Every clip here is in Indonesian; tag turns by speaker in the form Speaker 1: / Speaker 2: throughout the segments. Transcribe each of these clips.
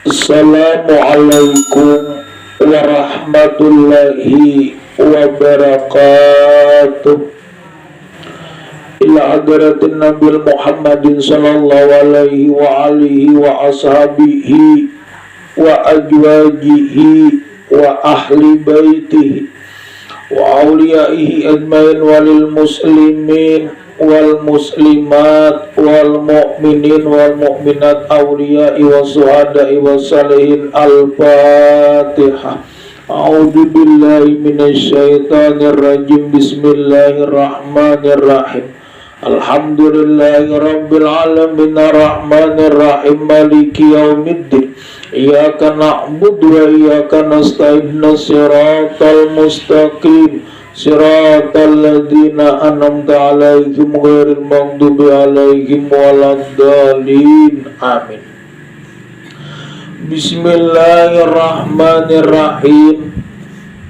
Speaker 1: Assalamualaikum warahmatullahi wabarakatuh. Ila hadratin Nabi Muhammadin sallallahu alaihi wa alihi wa ashabihi wa ajwajihi wa ahli baitihi wa awliyaihi ajmain walil muslimin wal muslimat wal mu'minin wal mu'minat awliya'i wa suhada'i wa salihin. Al-Fatihah. A'udzu billahi minasy syaithanir rajim. Bismillahirrahmanirrahim. Alhamdulillahi rabbil alamin arrahmanir rahim maliki yaumiddin. Iyyaka na'budu wa iyyaka nasta'in. Shiratal mustaqim siratal ladzina an'amta 'alaihim ghairil maghdubi 'alaihim waladdallin. Amin. Bismillahirrahmanirrahim.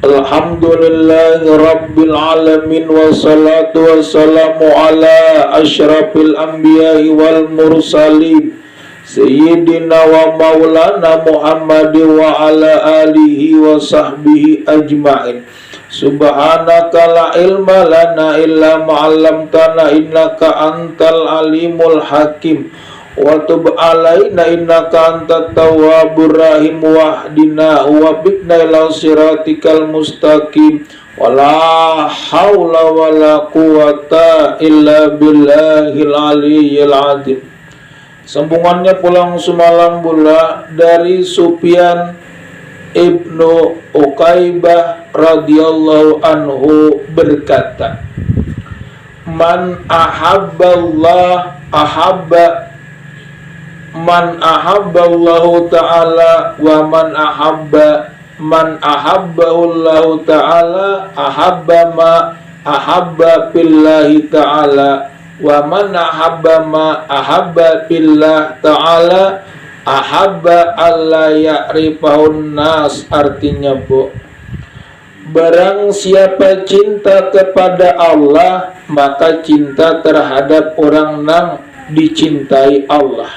Speaker 1: Alhamdulillahi rabbil alamin wassalatu wassalamu ala asyrafil anbiya'i wal mursalin sayyidina wa maulana Muhammadin wa ala alihi wa sahbihi ajma'in. Subhanaka la ilma lana illa ma 'allamtana innaka antal alimul hakim. Wa tub alaina innaka antat tawwabur rahim wahdina wa biqna ila siratikal mustaqim. Wala haula wala quwata illa billahil aliyyil azim. Sambungannya pulang semalam pula dari Sufyan Ibnu Uqaibah radhiyallahu anhu berkata, Man ahabballah ahabba man ahabballahu ta'ala wa man ahabbahullahu ta'ala ahabba ma ahabba billahi ta'ala wa man ahabba ma ahabba billah ta'ala ahabba alla ya'rifahun nas. Artinya, Bu, barang siapa cinta kepada Allah, maka cinta terhadap orang yang dicintai Allah.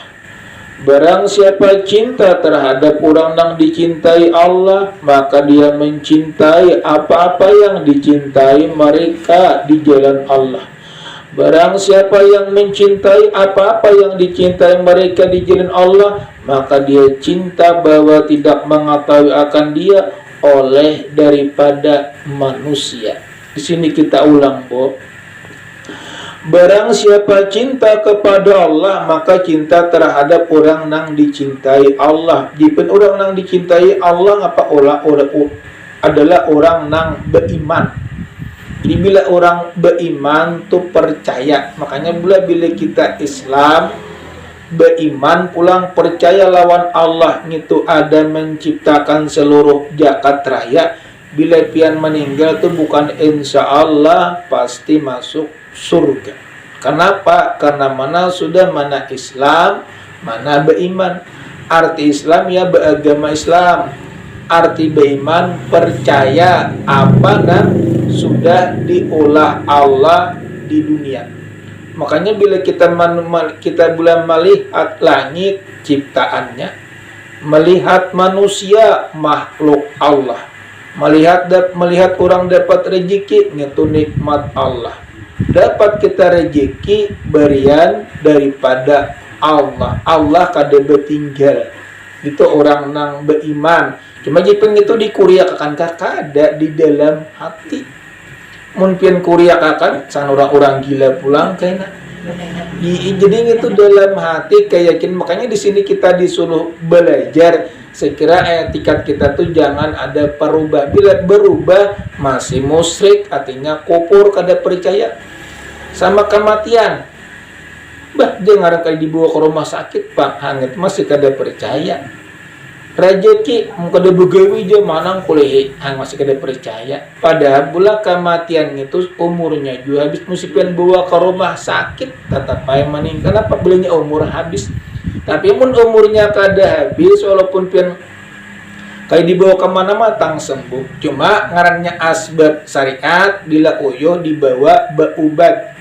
Speaker 1: Barang siapa cinta terhadap orang yang dicintai Allah, maka dia mencintai apa-apa yang dicintai mereka di jalan Allah. Barang siapa yang mencintai apa-apa yang dicintai mereka di jalan Allah, maka dia cinta bahwa tidak mengetahui akan dia oleh daripada manusia. Di sini kita ulang, Bu. Barang siapa cinta kepada Allah, maka cinta terhadap orang yang dicintai Allah. Jika orang yang dicintai Allah adalah orang yang beriman. Jadi bila orang beriman itu percaya. Makanya bila kita Islam beriman pulang percaya lawan Allah itu ada menciptakan seluruh jagat raya. Bila pian meninggal itu bukan insya Allah pasti masuk surga. Kenapa? Karena mana sudah mana Islam, mana beriman. Arti Islam ya beragama Islam. Arti beriman percaya apa dan sudah diolah Allah di dunia. Makanya bila kita boleh melihat langit ciptaannya, melihat manusia makhluk Allah, melihat orang dapat rezeki itu nikmat Allah. Dapat kita rezeki berian daripada Allah. Allah kada bertinggal. Itu orang nang beriman. Cuma jipeng itu dikuriakan kada di dalam hati. Mungkin kuriakan san orang-orang gila pulang kayaknya. Jadi itu dalam hati keyakinan. Makanya di sini kita disuruh belajar. Saya kira etikat kita tuh jangan ada perubah. Bila berubah masih musyrik, artinya kufur kada percaya sama kematian. Bah, dia ngarang kayak dibawa ke rumah sakit, Pak, hangit masih kada percaya. Rezeki kada begawi je manang kuliah hang masih kada percaya. Padahal bula kematian itu umurnya juga habis musipian bawa ke rumah sakit tetap aja meninggal. Kenapa belinya umur habis? Tapi mun umurnya kada habis walaupun pian kayak dibawa kemana-mana tang sembuh. Cuma ngarannya asbab syariat bila uyo dibawa beubat.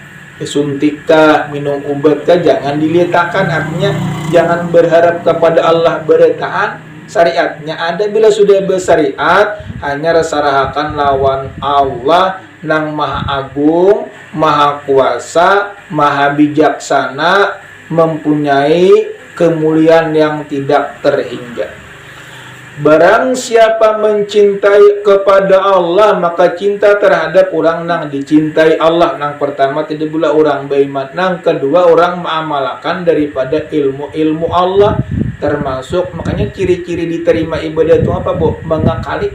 Speaker 1: suntik kah, minum obat kah, jangan diletakkan. Artinya jangan berharap kepada Allah bertahan. Syariatnya ada, bila sudah bersyariat hanya resarahakan lawan Allah nang maha agung, maha kuasa, maha bijaksana, mempunyai kemuliaan yang tidak terhingga. Barang siapa mencintai kepada Allah, maka cinta terhadap orang nang dicintai Allah. Nang pertama tidak pula orang beriman, nang kedua orang mengamalkan daripada ilmu Allah, termasuk makanya ciri-ciri diterima ibadah itu apa, Bu? Mengakali.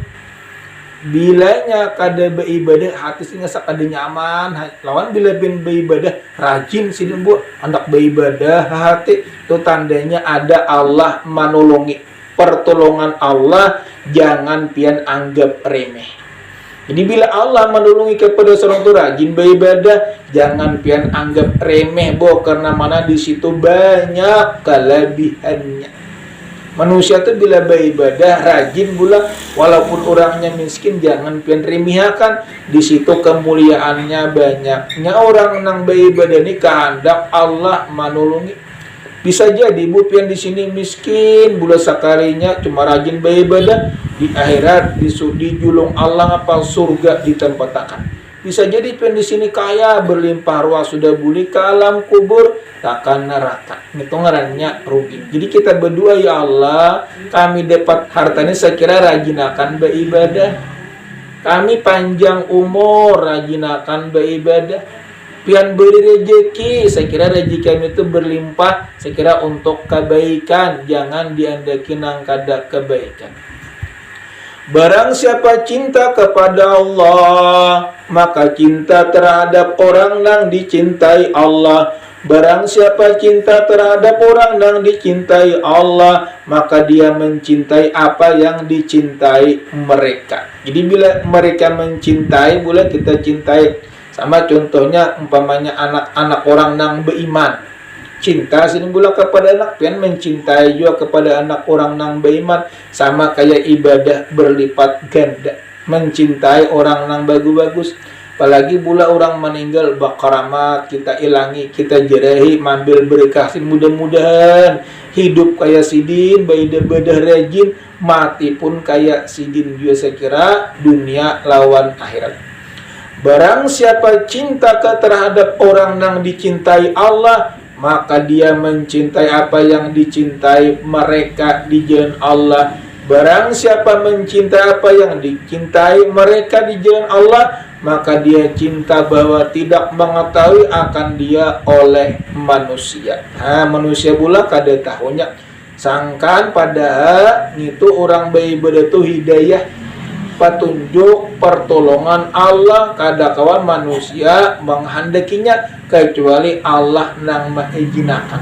Speaker 1: Bilanya kada beribadah hati sehingga sakada nyaman, lawan bila bin beribadah rajin sini, Bu, hendak beribadah hati itu tandanya ada Allah menolongi. Pertolongan Allah jangan pian anggap remeh. Jadi bila Allah menolongi kepada seorang itu rajin beribadah, jangan pian anggap remeh, Bo, karena mana di situ banyak kelebihannya. Manusia itu bila beribadah rajin pula, walaupun orangnya miskin, jangan pian remehkan. Di situ kemuliaannya banyaknya. Orang yang beribadah ini kehendak Allah menolongi. Bisa jadi Bu pian di sini miskin, bulan sakarinya cuma rajin beribadah, di akhirat dijulung Allah apa surga ditempatkan. Bisa jadi pian di sini kaya berlimpah ruah, sudah buli ke alam kubur takkan neraka. Itu ngarannya rugi. Jadi kita berdoa, ya Allah, kami dapat hartanya saya kira rajin akan beribadah. Kami panjang umur rajin akan beribadah. Pian beri rezeki, saya kira rezeki kami itu berlimpah, saya kira untuk kebaikan, jangan diandaki nang kada kebaikan. Barang siapa cinta kepada Allah, maka cinta terhadap orang nang dicintai Allah. Barang siapa cinta terhadap orang nang dicintai Allah, maka dia mencintai apa yang dicintai mereka. Jadi bila mereka mencintai, boleh kita cintai. Sama contohnya umpamanya anak-anak orang nang beriman, cinta sini pula kepada anak, pian mencintai juga kepada anak orang nang beriman. Sama kayak ibadah berlipat ganda, mencintai orang nang bagus-bagus. Apalagi pula orang meninggal, bakaramat kita ilangi, kita jerahi, mambil berkah. Mudah-mudahan hidup kayak sidin, baidah-baidah rajin, mati pun kayak sidin juga. Saya kira dunia lawan akhirat. Barang siapa cinta terhadap orang yang dicintai Allah, maka dia mencintai apa yang dicintai mereka di jalan Allah. Barang siapa mencintai apa yang dicintai mereka di jalan Allah, maka dia cinta bahwa tidak mengetahui akan dia oleh manusia. Manusia pula kada tahunya. Sangkan padahal itu orang beribadah itu hidayah, petunjuk, pertolongan Allah, kada kawan manusia menghendakinya kecuali Allah nang mengizinakan.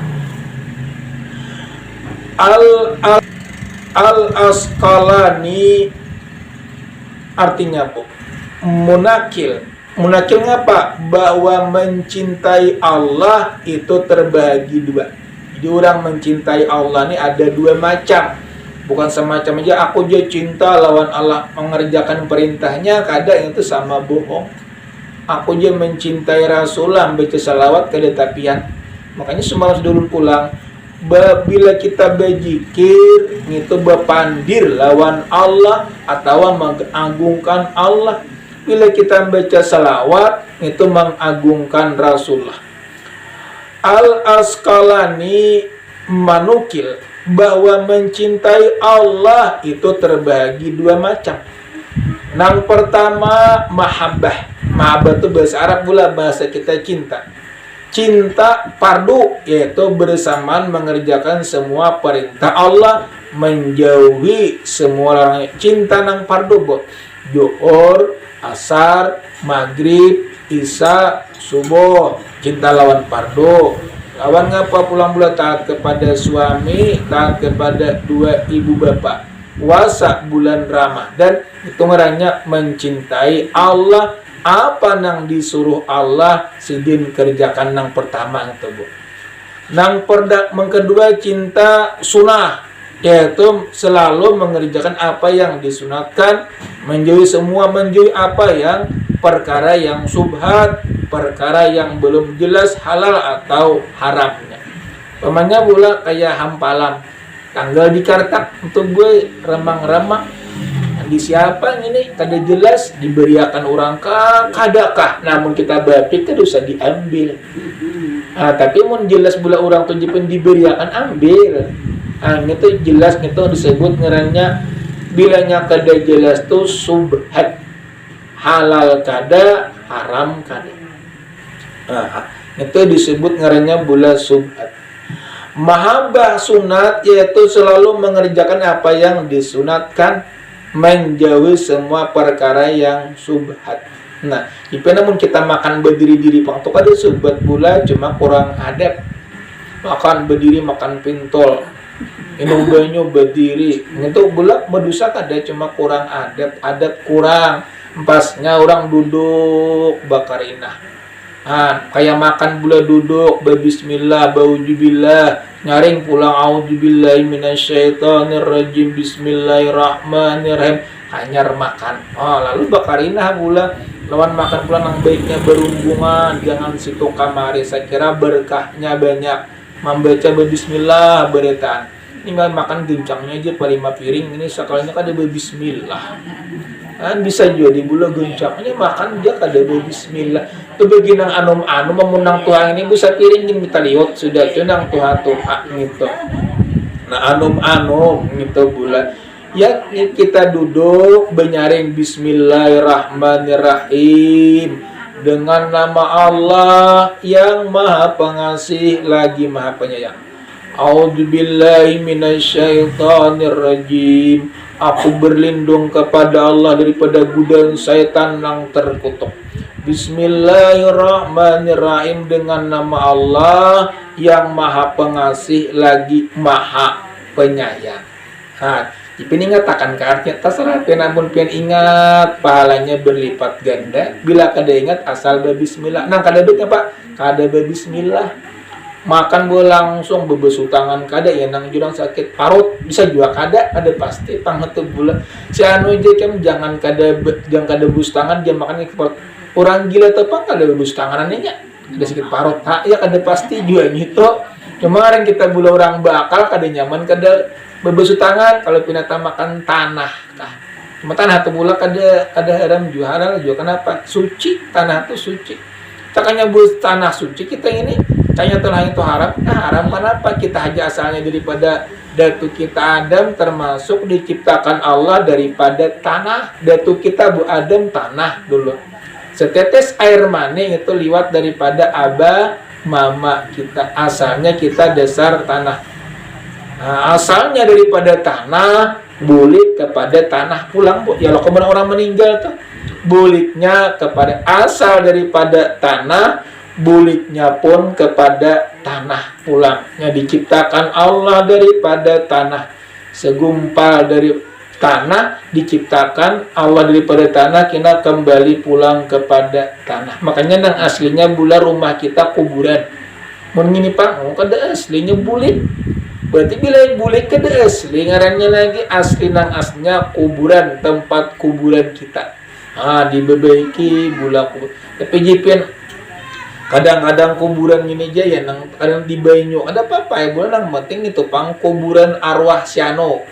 Speaker 1: Al-Asqalani artinya Bu, munakil ngapa? Bahwa mencintai Allah itu terbagi dua. Jadi orang mencintai Allah ini ada dua macam. Bukan semacam aja aku aja cinta lawan Allah mengerjakan perintahnya, kadang itu sama bohong. Aku aja mencintai Rasulullah baca salawat kada tapian. Makanya semalam dulu pulang, bila kita berzikir itu berpandir lawan Allah atau mengagungkan Allah. Bila kita baca salawat itu mengagungkan Rasulullah. Al-Asqalani manukil bahwa mencintai Allah itu terbagi dua macam. Yang pertama mahabbah. Mahabbah itu bahasa Arab pula, bahasa kita cinta. Cinta fardu, yaitu bersamaan mengerjakan semua perintah Allah, menjauhi semua orang. Cinta nang fardu, Bu. Zuhur, asar, maghrib, isya, subuh. Cinta lawan fardu. Lawan ngapa pulang bulan taat kepada suami, taat kepada dua ibu bapak. Puasa bulan Ramadan itu ngeranya mencintai Allah. Apa nang disuruh Allah sidin kerjakan nang pertama itu, Bu. Nang kedua cinta sunnah, yaitu selalu mengerjakan apa yang disunatkan, menjauhi apa yang perkara yang subhat, perkara yang belum jelas halal atau haramnya. Pamannya pula kayak hampalam, tanggal dikartak untuk gue remang-remang di siapa ini kada jelas diberiakan orang kadakah, namun kita bapik itu usah diambil. Tapi mun jelas pula orang tuh diberiakan ambil. Itu jelas itu disebut ngarannya bilanya kada jelas tuh subhat, halal kada haram kada. Itu disebut ngarannya bula subhat. Mahabbah sunat yaitu selalu mengerjakan apa yang disunatkan, menjauhi semua perkara yang subhat. Nah, namun kita makan berdiri diri pang tu kada subhat pula, cuma kurang adab. Makan berdiri makan pintol, minum banyu berdiri, itu pula berdosa kada, cuma kurang adab kurang. Pasnya orang duduk bakarinah. Kayak makan pula duduk berbismillah, baujubillah, nyaring pulang auzubillahi minasyaitonirrajim, bismillahirrahmanirrahim, hanyar makan. Lalu bakarinah pula lawan makan pula nang baiknya berhubungan, jangan situ kamari. Saya kira berkahnya banyak membaca berbismillah beretaan. Ini makan gencangnya aja pada 5 piring ini sekalinya kada berbismillah. Bisa juga di bulan goncangnya makan dia kada bismillah. Tu beginang anum-anum memunang Tuhan ini bisa piring din kita liot sudah tu nang Tuhan gitu. Nah anum-anum gitu bulan. Ya kita duduk benyaring bismillahirrahmanirrahim dengan nama Allah yang Maha Pengasih lagi Maha Penyayang. A'udzubillahi minasyaitonirrajim. Aku berlindung kepada Allah daripada godaan syaitan yang terkutuk. Bismillahirrahmanirrahim, dengan nama Allah yang Maha Pengasih lagi Maha Penyayang. Ipin ingat akan ke artinya terserah namun pian ingat pahalanya berlipat ganda. Bila kada ingat asal berbismillah. Nah kada bet apa? Kada berbismillah. Makan boleh langsung bebesu tangan kada ya nang jurang sakit parut bisa juga kada pasti panghetu bulan si anu je kem jangan kada bus tangan dia makan ke parut orang gila tepang kada bebus tanganannya nya ada sakit parut ya kada pasti juga gitu. Kemarin kita bula orang bakal kada nyaman kada bebesu tangan kalau pinata makan tanah cuma tanah tu bula kada haram juga kenapa suci tanah tu suci takanya bus tanah suci kita ini tanya tanah itu haram. Haram kenapa? Kita aja asalnya daripada datu kita Adam termasuk diciptakan Allah daripada tanah. Datu kita Bu Adam tanah dulu. Setetes air mani itu liwat daripada aba mama kita. Asalnya kita dasar tanah. Asalnya daripada tanah, bulik kepada tanah pulang Bu. Ya kalau kemudian orang meninggal tuh buliknya kepada asal daripada tanah, buliknya pun kepada tanah pulangnya. Diciptakan Allah daripada tanah, segumpal dari tanah diciptakan Allah daripada tanah, kena kembali pulang kepada tanah. Makanya nang aslinya bula rumah kita kuburan. Mun ngini pang kada aslinya bulik. Berarti bila bulik kada asli ngarannya lagi asli nang aslinya kuburan, tempat kuburan kita. Dibebaiki bula kubur. Tapi jipian kadang-kadang kuburan gini aja ya nang kadang di banyu ada apa ya bulan nang penting itu pang kuburan arwah siano,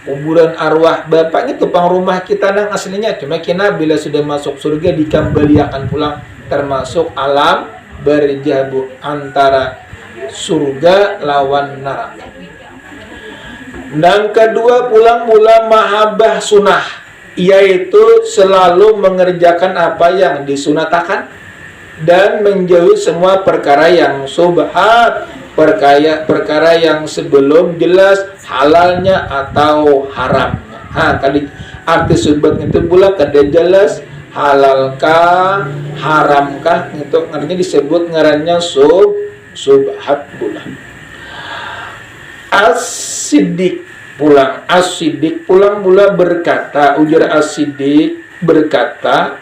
Speaker 1: kuburan arwah bapak itu pang rumah kita nang aslinya, cuma kena bila sudah masuk surga dikembalikan pulang termasuk alam berjabu antara surga lawan neraka. Dan kedua pulang mula mahabbah sunnah, yaitu selalu mengerjakan apa yang disunatakan dan menjauhi semua perkara yang subhat, perkara yang sebelum jelas halalnya atau haramnya. Tadi arti subhat itu pula kada jelas halalkah haramkah, itu artinya disebut ngarannya subhat pula. As-Siddiq pulang pula berkata, ujar As-Siddiq berkata,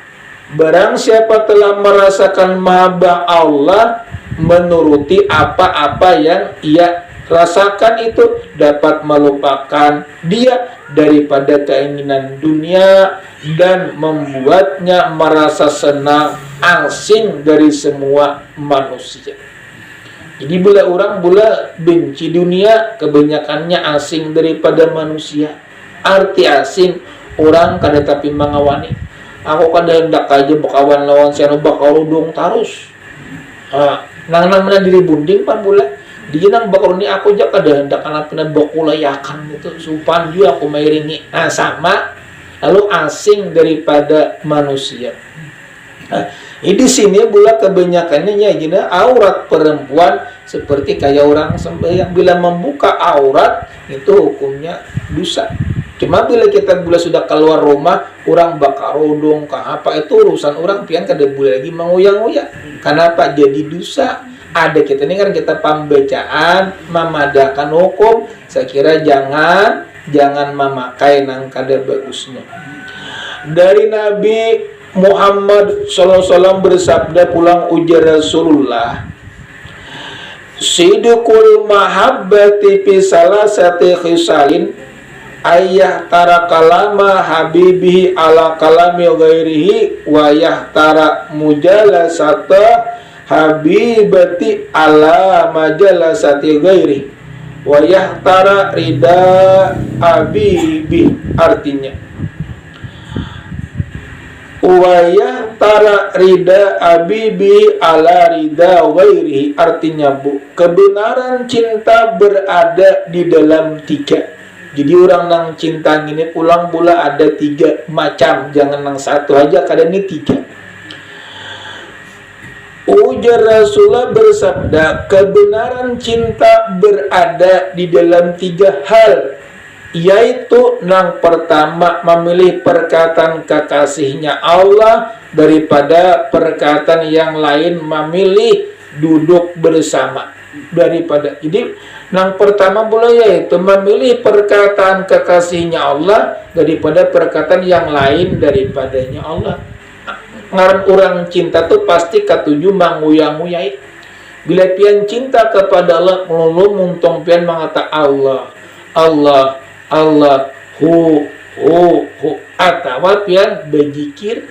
Speaker 1: barang siapa telah merasakan mahabbah Allah menuruti apa-apa yang ia rasakan itu dapat melupakan dia daripada keinginan dunia dan membuatnya merasa senang, asing dari semua manusia. Jadi bila orang benci dunia, kebanyakannya asing daripada manusia. Arti asing, orang kada tapi mengawani. Aku kada hendak aja bakawan lawan siapa bakarudung tarus. Nang namanya diri bunding pan bula. Dia nang bakaruni aku aja kada hendak anak pina bakulayakan gitu. Supan juga aku mairingi. Sama. Lalu asing daripada manusia. Di sini pula kebanyakannya ya gini, aurat perempuan seperti kayak orang sembahyang, bila membuka aurat itu hukumnya dosa. Cuma bila kita sudah keluar rumah, orang bakar rodong apa itu urusan orang, pian kada boleh lagi menguyang-uyang. Kenapa jadi dosa? Ada kita ini kan kita pembacaan memadakan hukum. Saya kira jangan memakai nang kada bagusnya. Dari Nabi Muhammad SAW bersabda pulang ujar Rasulullah, sidqul mahabbati fi salasati khisalin ayah tara kalama habibihi ala kalami ghairihi wa yahtara mujalasata habibati ala majalasati ghairihi wa yahtara rida habibi. Artinya wayah tara rida abibi ala rida wairihi. Artinya kebenaran cinta berada di dalam tiga. Jadi orang nang cinta ini pulang pula ada tiga macam, jangan nang satu aja, kadang ini tiga. Ujar Rasulullah bersabda, kebenaran cinta berada di dalam tiga hal, yaitu yang pertama memilih perkataan kekasihnya Allah daripada perkataan yang lain, memilih duduk bersama daripada. Jadi yang pertama boleh yaitu memilih perkataan kekasihnya Allah daripada perkataan yang lain daripadanya Allah. Ngaran orang cinta tuh pasti ketujuh manguyang-nguyai. Bila pian cinta kepada Allah melulu muntung pian mengata Allah hu atau pian berzikir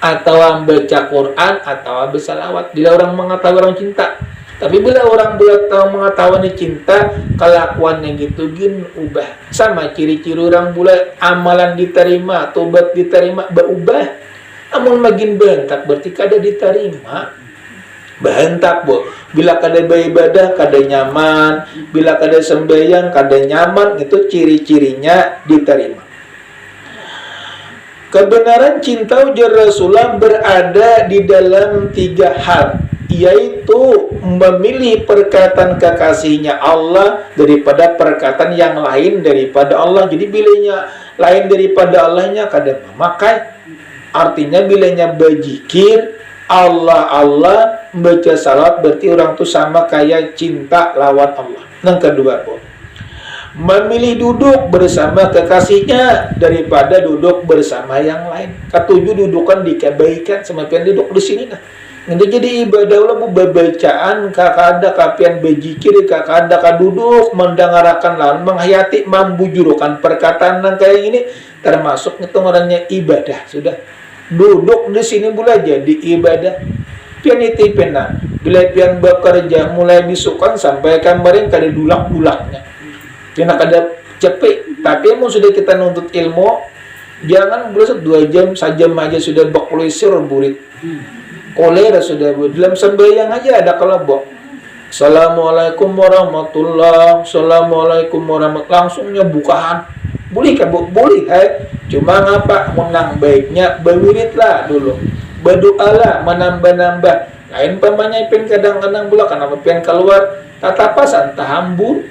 Speaker 1: atau baca Quran atau bersalawat. Bila orang mengatakan orang cinta, tapi bila orang tahu mengetahui cinta, kelakuan yang gitu gin ubah. Sama ciri-ciri orang boleh amalan diterima, tobat diterima, berubah. Namun makin bentak berarti kada diterima. Bentak bu, bila kada beribadah kada nyaman, bila kada sembahyang kada nyaman, itu ciri-cirinya diterima. Kebenaran cinta ujar Rasulullah berada di dalam tiga hal, yaitu memilih perkataan kekasihnya Allah daripada perkataan yang lain daripada Allah. Jadi bilanya lain daripada Allahnya kada memakai. Artinya bilanya berzikir Allah baca salat, berarti orang tu sama kayak cinta lawan Allah. Yang kedua, memilih duduk bersama kekasihnya daripada duduk bersama yang lain. Ketujuh dudukan di kebaikan, semakin duduk di sini nah. Nanti jadi ibadah Allah bacaan kakada kapian berzikir kakada kaduduk mendengarkan lawan menghayati membujurkan perkataan yang kayak gini termasuk itu orangnya ibadah sudah. Duduk di sini pula jadi ibadah. Pian itu pena. Bila pian bekerja mulai bisukan sampai kemarin kada dulak-dulaknya. Pian kada cepet. Tapi mau sudah kita nuntut ilmu, jangan bulan 2 jam, sajam aja sudah bakluisir burit. Kolera sudah dalam sembahyang aja ada kelebok. Assalamualaikum warahmatullah. Assalamualaikum warahmatullah. Langsungnya bukaan. Boleh kan? Boleh. Cuma ngapa? Menang baiknya berwiridlah dulu. Berdoalah menambah-nambah. Lain pamannya pen kadang-kadang pula kenapa pen keluar tatapasan tahambur.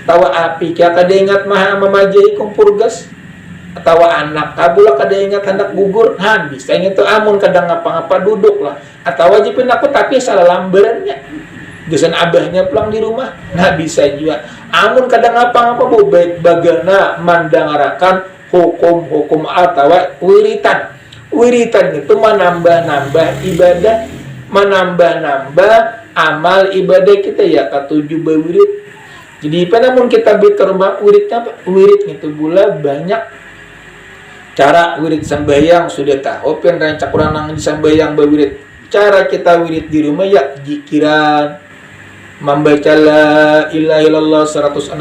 Speaker 1: Tawa api kaya kada ingat maha memajai kumpur gas. Atau anak kabula kada ingat hendak gugur. Bisa itu amun kadang ngapa-ngapa duduk lah. Atau wajibin aku tapi salah lamberannya. Gesan abahnya pulang di rumah. Nah bisa juga. Amun kadang ngapa-ngapa baik bagana mandangarakan hukum-hukum atau wiritan. Wiritan itu menambah-nambah ibadah, menambah-nambah amal ibadah kita ya ketujuh berwirid. Jadi namun kita berterbang wiridnya apa? Wirid itu pula banyak cara wirid sembahyang sudah tahu pen rancak urang nang sembahyang berwirid. Cara kita wirid di rumah ya zikiran, membaca la ilaha illallah 166,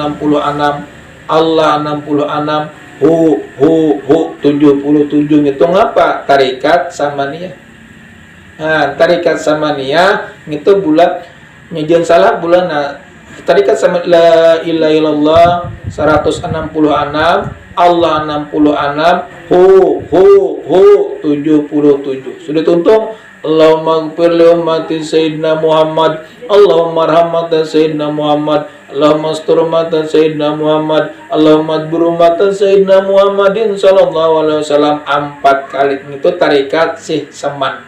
Speaker 1: Allah 66, hu 77. Itu ngapa? Tarikat samaniyah. Nah, tarikat samaniyah itu bulan nyejen salah bulan tarikat sama la ilaha illallah 166, Allah 66, hu 77. Sudah tuntung Allahumma ighfir li ummati sayyidina Muhammad, Allahumma arhamatan sayyidina Muhammad, Allahumma astur ummatan sayyidina Muhammad, Allahumma adbur ummatan sayyidina Muhammadin sallallahu alaihi wasallam 4 kali. Itu tarikat sih seman.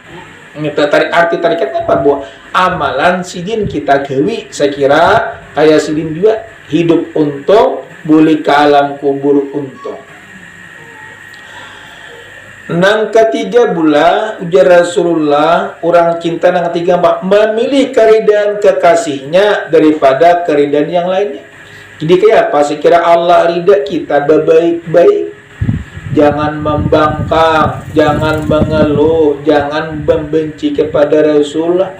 Speaker 1: Itu arti tarikatnya apa, Bu? Amalan sidin kita gawi, saya kira kayak sidin juga hidup untung, boleh ke alam kubur untung. Nang ketiga pula ujar Rasulullah, orang cinta nang ketiga memilih keridaan kekasihnya daripada keridaan yang lainnya. Jadi kayak apa? Sekira Allah ridha kita baik-baik, jangan membangkang, jangan mengeluh, jangan membenci kepada Rasulullah,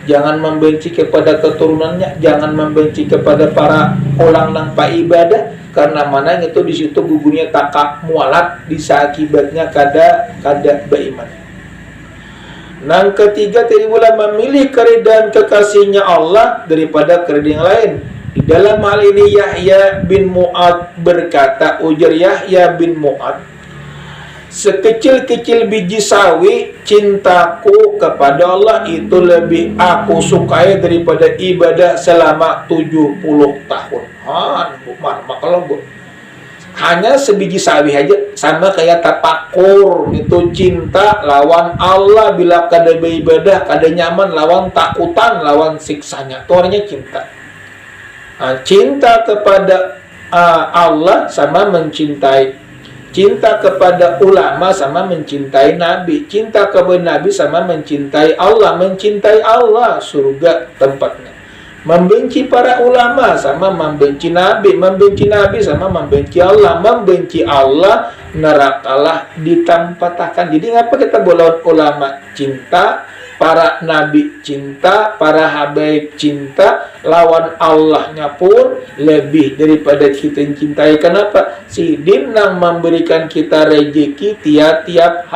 Speaker 1: jangan membenci kepada keturunannya, jangan membenci kepada para orang nang pa ibadah. Karena mana itu di situ gugurnya takak mualat bisa akibatnya kada beriman. Nang ketiga tadi pula memilih keridaan kekasihnya Allah daripada keridaan yang lain. Di dalam hal ini Yahya bin Mu'ad berkata, ujar Yahya bin Mu'ad, sekecil-kecil biji sawi, cintaku kepada Allah itu lebih aku sukai daripada ibadah selama 70 tahun. Kalau hanya sebiji sawi aja sama kayak tapakur, itu cinta lawan Allah. Bila kada beribadah, kada nyaman lawan takutan, lawan siksanya. Itu artinya cinta. Cinta kepada Allah sama mencintai. Cinta kepada ulama sama mencintai Nabi. Cinta kepada Nabi sama mencintai Allah. Mencintai Allah, surga tempatnya. Membenci para ulama sama membenci Nabi. Membenci Nabi sama membenci Allah. Membenci Allah, nerakalah ditampatkan. Jadi ngapa kita boleh ulama cinta, para nabi cinta, para habaib cinta, lawan Allahnya pun lebih daripada kita cintai. Kenapa? Sidin nang memberikan kita rezeki tiap-tiap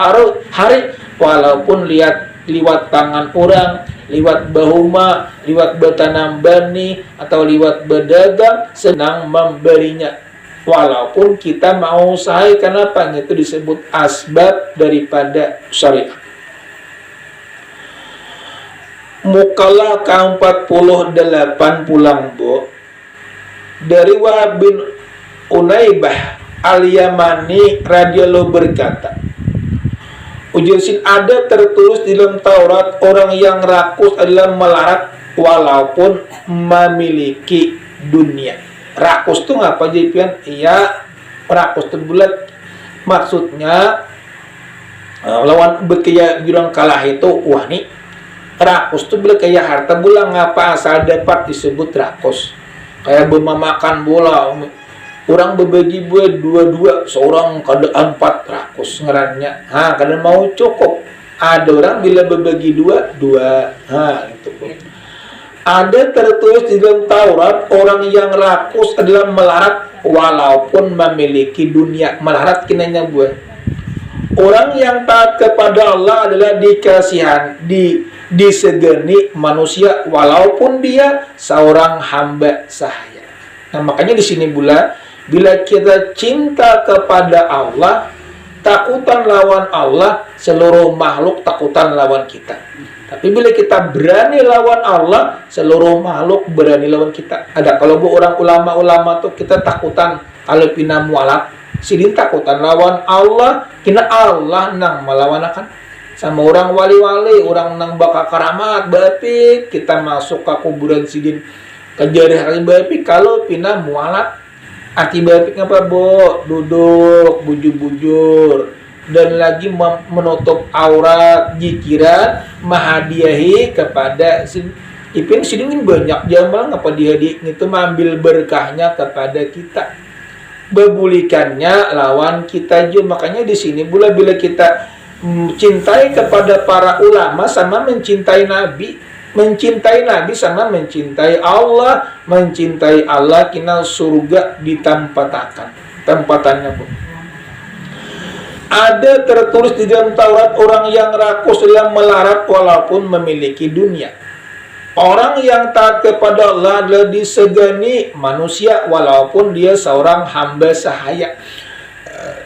Speaker 1: hari, walaupun liwat tangan orang, liwat bahuma, liwat bertanam benih, atau liwat berdagang, senang memberinya. Walaupun kita mau usaha, kenapa? Itu disebut asbab daripada syariat. Mukalah ke-48 pulang, Bu. Dari Wahab bin Unaibah al-Yamani radhiyallahu berkata, ujasin ada tertulis di dalam Taurat, orang yang rakus adalah melarat walaupun memiliki dunia. Rakus itu ngapa jipian? Iya, rakus itu bulat. Maksudnya lawan berkaya bilang kalah itu, wah nih rakus itu bila kayak harta bola, ngapa asal dapat disebut rakus? Kayak memakan bola, orang berbagi buat dua-dua, seorang kada 4 rakus ngerannya. Kada mau cukup. Ada orang bila berbagi dua, itu pun. Ada tertulis di dalam Taurat, orang yang rakus adalah melarat walaupun memiliki dunia. Melarat kinanya buat. Orang yang taat kepada Allah adalah dikasihan, disegani manusia walaupun dia seorang hamba sahaya. Nah, makanya di sini bila kita cinta kepada Allah, takutan lawan Allah, seluruh makhluk takutan lawan kita. Tapi bila kita berani lawan Allah, seluruh makhluk berani lawan kita. Ada kalau orang ulama-ulama tuh kita takutan kalau pina mualaf, sidin takutan lawan Allah, kina Allah nang melawanakan. Sama orang wali-wali, orang nang bakal karamat, berarti kita masuk ke kuburan sidin kejari hari berarti kalau pina mualaf. Akibatnya apa, Bu? Duduk bujur-bujur dan lagi menutup aurat, jikiran, menghadiahi kepada Ipin sini banyak jamaah ngapa dihadiah itu mengambil berkahnya kepada kita. Bebulikannya lawan kita juga. Makanya di sini bila kita mencintai kepada para ulama sama mencintai Nabi. Mencintai Nabi sama mencintai Allah. Mencintai Allah kina surga ditampatakan. Tempatannya pun. Ada tertulis di dalam Taurat orang yang rakus dalam melarat walaupun memiliki dunia. Orang yang taat kepada Allah adalah disegani manusia walaupun dia seorang hamba sahaya.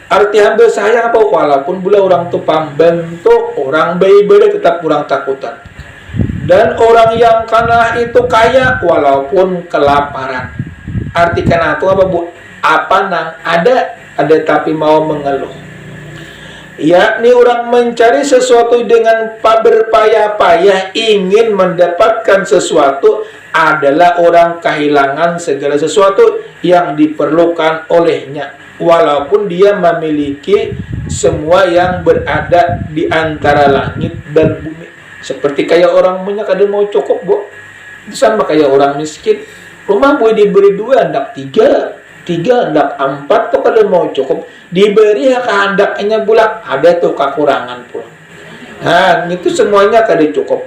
Speaker 1: Arti hamba sahaya apa? Walaupun pula orang tu pembantu, orang baik-baik tetap orang takutan. Dan orang yang kana itu kaya walaupun kelaparan. Arti kana itu apa, Bu? Apa nang ada tapi mau mengeluh. Yakni orang mencari sesuatu dengan berpayah-payah ingin mendapatkan sesuatu adalah orang kehilangan segala sesuatu yang diperlukan olehnya walaupun dia memiliki semua yang berada di antara langit dan bumi. Seperti kayak orang punya kada mau cukup, Bu. Itu sama kayak orang miskin, rumah boleh diberi 2, hendak 3, hendak 4 tuh kada mau cukup, diberi kehendaknya pula ada tuh kekurangan pula. Nah, itu semuanya kada cukup.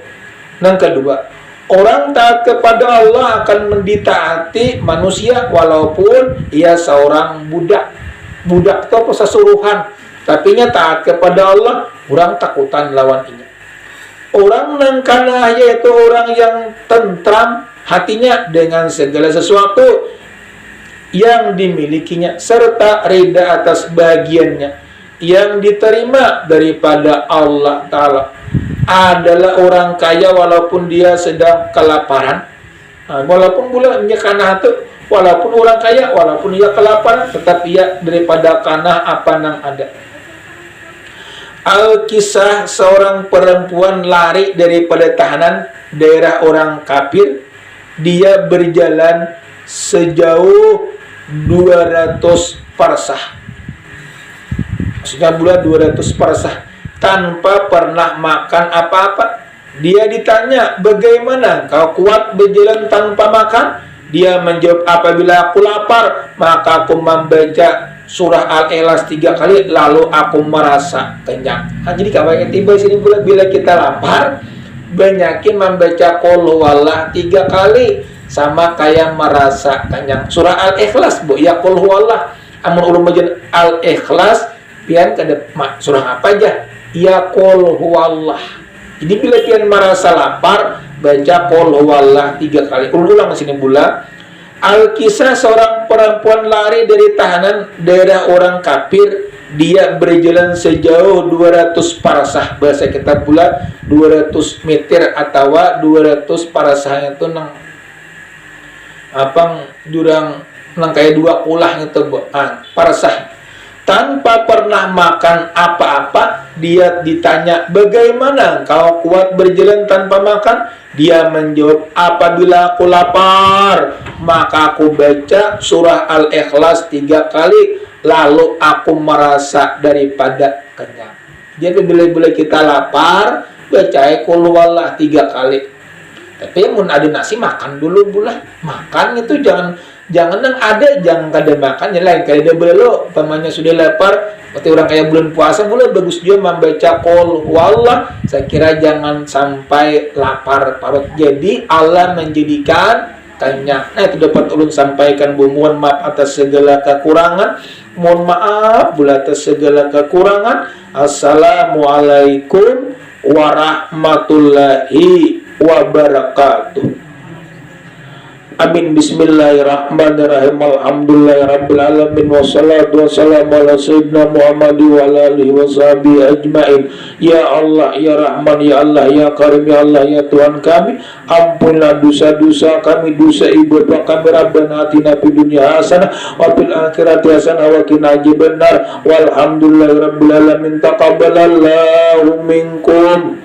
Speaker 1: Yang kedua, orang taat kepada Allah akan menditaati manusia walaupun ia seorang budak. Budak itu apa sesuruhan, tapi nya taat kepada Allah, orang takutan lawan ini. Orang nangkana yaitu orang yang tentram hatinya dengan segala sesuatu yang dimilikinya serta rida atas bagiannya yang diterima daripada Allah Ta'ala adalah orang kaya walaupun dia sedang kelaparan. Walaupun pula dia kana itu, walaupun orang kaya walaupun dia kelaparan tetap ia daripada kana apa nang ada. Al-kisah seorang perempuan lari daripada tahanan daerah orang kafir. Dia berjalan sejauh 200 parsah. Maksudnya pula 200 parsah tanpa pernah makan apa-apa. Dia ditanya, bagaimana kau kuat berjalan tanpa makan? Dia menjawab, apabila aku lapar maka aku membaca surah Al-Ikhlas 3 kali lalu aku merasa kenyang. Jadi kawan tiba sini pula bila kita lapar banyakin membaca qul huwallah 3 kali sama kayak merasa kenyang. Surah Al-Ikhlas, Bu, ya qul huwallah. Amun ulun majan Al-Ikhlas pian kada surah apa aja? Ya qul huwallah. Jadi bila pian merasa lapar baca qul huwallah 3 kali. Ulang sini pula. Al-kisah seorang perempuan lari dari tahanan daerah orang kafir. Dia berjalan sejauh 200 parsah. Bahasa kita pula 200 meter atau 200 parsah itu nang apa jurang nang kayak 2 kulah gitu, parsah. Tanpa pernah makan apa-apa, dia ditanya, bagaimana kau kuat berjalan tanpa makan? Dia menjawab, apabila aku lapar maka aku baca surah Al-Ikhlas 3 kali lalu aku merasa daripada kenyang. Jadi bila kita lapar baca qul huwallah 3 kali. Tapi mun ada nasi makan dulu bulah. Makan itu jangan yang ada jangan kada makan yang lain kada belok pamannya sudah lapar seperti orang kayak bulan puasa mulai bagus dia membaca qul huwallah. Saya kira jangan sampai lapar parut. Jadi Allah menjadikan kenyang. Nah, itu dapat ulun sampaikan, Bu. Mohon maaf atas segala kekurangan. Mohon maaf pula atas segala kekurangan. Assalamualaikum warahmatullahi wabarakatuh. Amin. Bismillahirrahmanirrahim. Alhamdulillahirabbil alamin wassalatu wassalamu ala sayyidina Muhammad wa ala alihi washabihi ajmain. Ya Allah, ya Rahman, ya Allah, ya Karim, ya Allah, ya Tuhan kami, ampunlah dosa-dosa kami, dosa ibu bapa kami. Rabbana atina fid dunya hasanah wa fil akhirati hasanah wa qina adzabannar. Walhamdulillahirabbil alamin. Taqabbalallahu minkum.